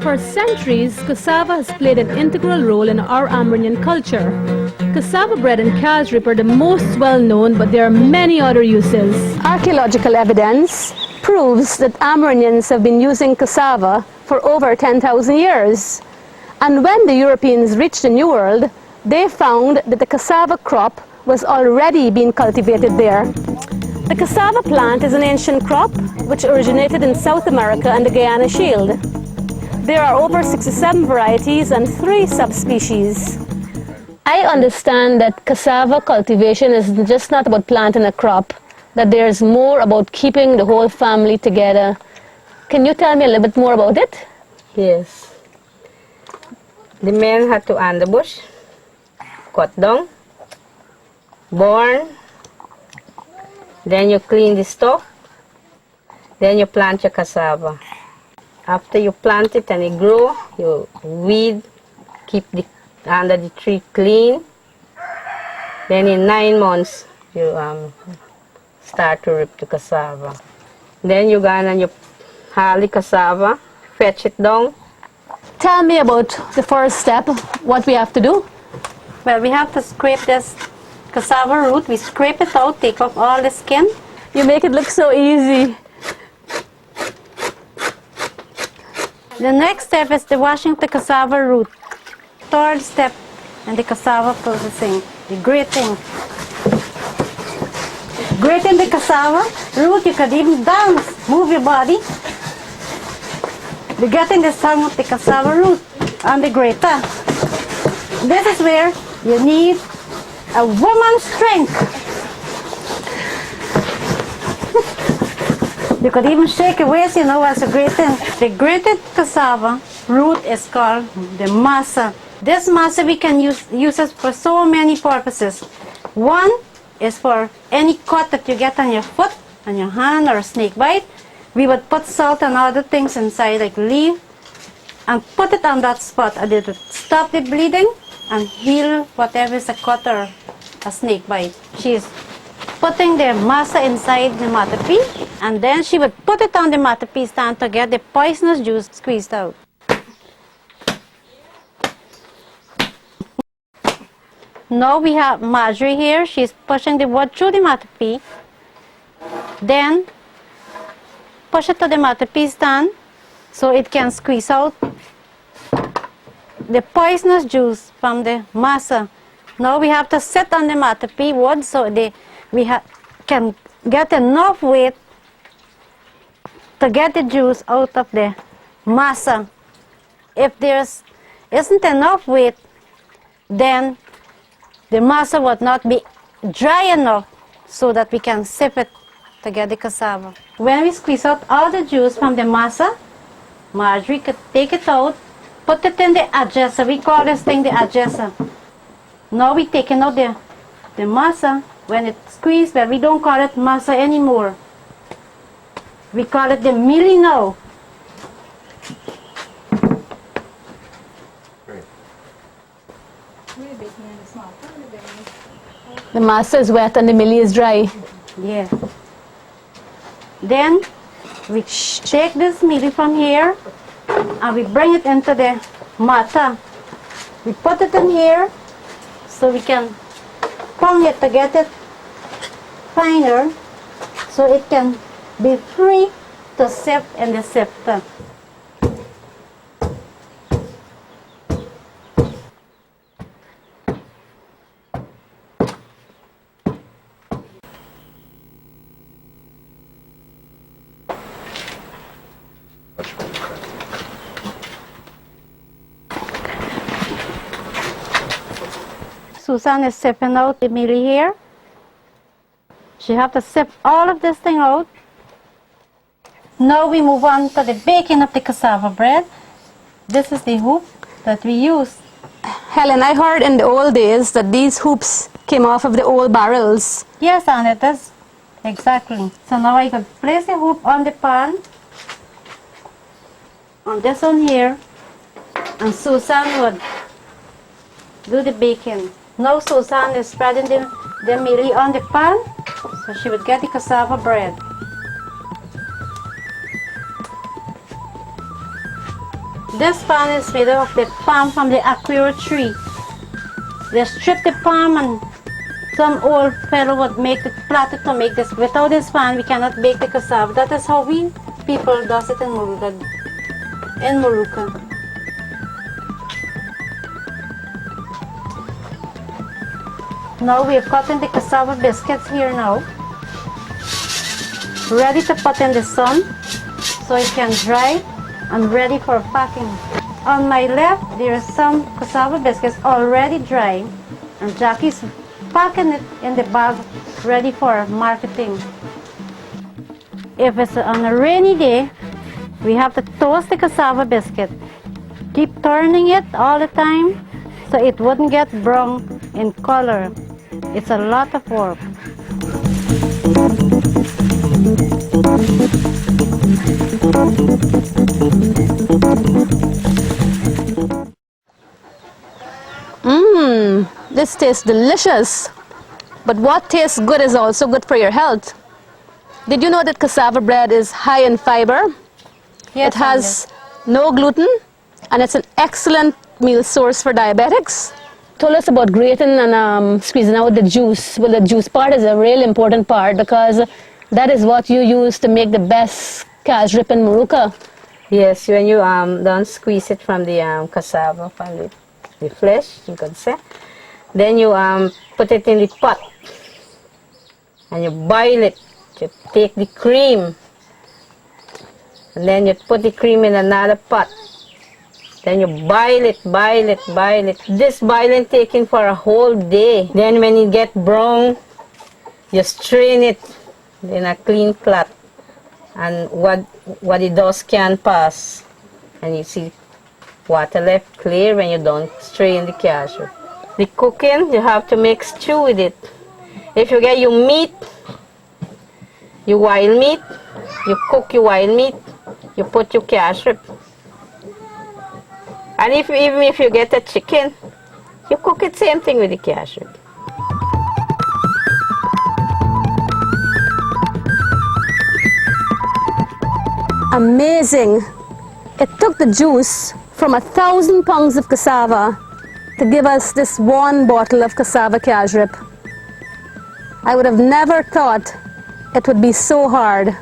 For centuries, cassava has played an integral role in our Amerindian culture. Cassava bread and casrip are the most well-known, but there are many other uses. Archaeological evidence proves that Amerindians have been using cassava for over 10,000 years. And when the Europeans reached the New World, they found that the cassava crop was already being cultivated there. The cassava plant is an ancient crop which originated in South America and the Guyana Shield. There are over 67 varieties and 3 subspecies. I understand that cassava cultivation is just not about planting a crop, that there's more about keeping the whole family together. Can you tell me a little bit more about it? Yes. The men had to ambush, cut down, burn, then you clean the stalk, then you plant your cassava. After you plant it and it grow, you weed, keep the under the tree clean. Then in 9 months, you start to rip the cassava. Then you go and you haul the cassava, fetch it down. Tell me about the first step, what we have to do. Well, we have to scrape this cassava root. We scrape it out, take off all the skin. You make it look so easy. The next step is the washing the cassava root. Third step in the cassava processing, the grating. Grating the cassava root, you could even dance, move your body. We're getting the sound of the cassava root on the grater. This is where you need a woman's strength. You could even shake your waist, you know, as a grating. The grated cassava root is called the masa. This masa we can use it for so many purposes. One is for any cut that you get on your foot, on your hand, or a snake bite. We would put salt and other things inside, like leaf, and put it on that spot, and it would stop the bleeding and heal whatever is a cut or a snake bite. She's putting the masa inside the matapi, and then she would put it on the matapi stand to get the poisonous juice squeezed out. Now we have Marjorie here. She's pushing the wood through the matapi. Then push it to the matapi stand so it can squeeze out the poisonous juice from the masa. Now we have to sit on the matapi wood so we can get enough weight to get the juice out of the masa. If there isn't enough weight, then the masa would not be dry enough so that we can sip it to get the cassava. When we squeeze out all the juice from the masa, Marjorie could take it out, put it in the adjuster. We call this thing the adjuster. Now we're taking out the masa. When it's squeezed, well, we don't call it masa anymore. We call it the mealie now. The masa is wet and the mealie is dry. Yeah. Then we take this mealie from here and we bring it into the mata. We put it in here so we can pound it to get it finer so it can be free to sift in the sifter. Susan is sipping out the mealie here. She have to sip all of this thing out. Now we move on to the baking of the cassava bread. This is the hoop that we use. Helen, I heard in the old days that these hoops came off of the old barrels. Yes, and it is. Exactly. So now I can place the hoop on the pan, on this one here, and Susan would do the baking. Now Susan is spreading the mealie on the pan, so she would get the cassava bread. This pan is made of the palm from the aquila tree. They strip the palm and some old fellow would make the platter to make this. Without this pan, we cannot bake the cassava. That is how we people does it in Moruga. Now we are cutting the cassava biscuits here now. Ready to put in the sun so it can dry and ready for packing. On my left, there are some cassava biscuits already dry, and Jackie's packing it in the bag ready for marketing. If it's on a rainy day, we have to toast the cassava biscuit. Keep turning it all the time so it wouldn't get brown in color. It's a lot of work. This tastes delicious. But what tastes good is also good for your health. Did you know that cassava bread is high in fiber? Yes, it has no gluten, and it's an excellent meal source for diabetics. Told us about grating and squeezing out the juice. Well, the juice part is a really important part because that is what you use to make the best casrip and muruka. Yes, when you don't squeeze it from the cassava, from the flesh, you could say, then you put it in the pot and you boil it. You take the cream and then you put the cream in another pot. Then you boil it. This boiling taking for a whole day. Then when it get brown, you strain it in a clean cloth. And what the dust can pass. And you see water left clear when you don't strain the cashew. The cooking, you have to make stew with it. If you get your meat, your wild meat, you cook your wild meat, you put your cashew. And even if you get a chicken, you cook it same thing with the cashew. Amazing. It took the juice from 1,000 pounds of cassava to give us this one bottle of cassava casrip. I would have never thought it would be so hard.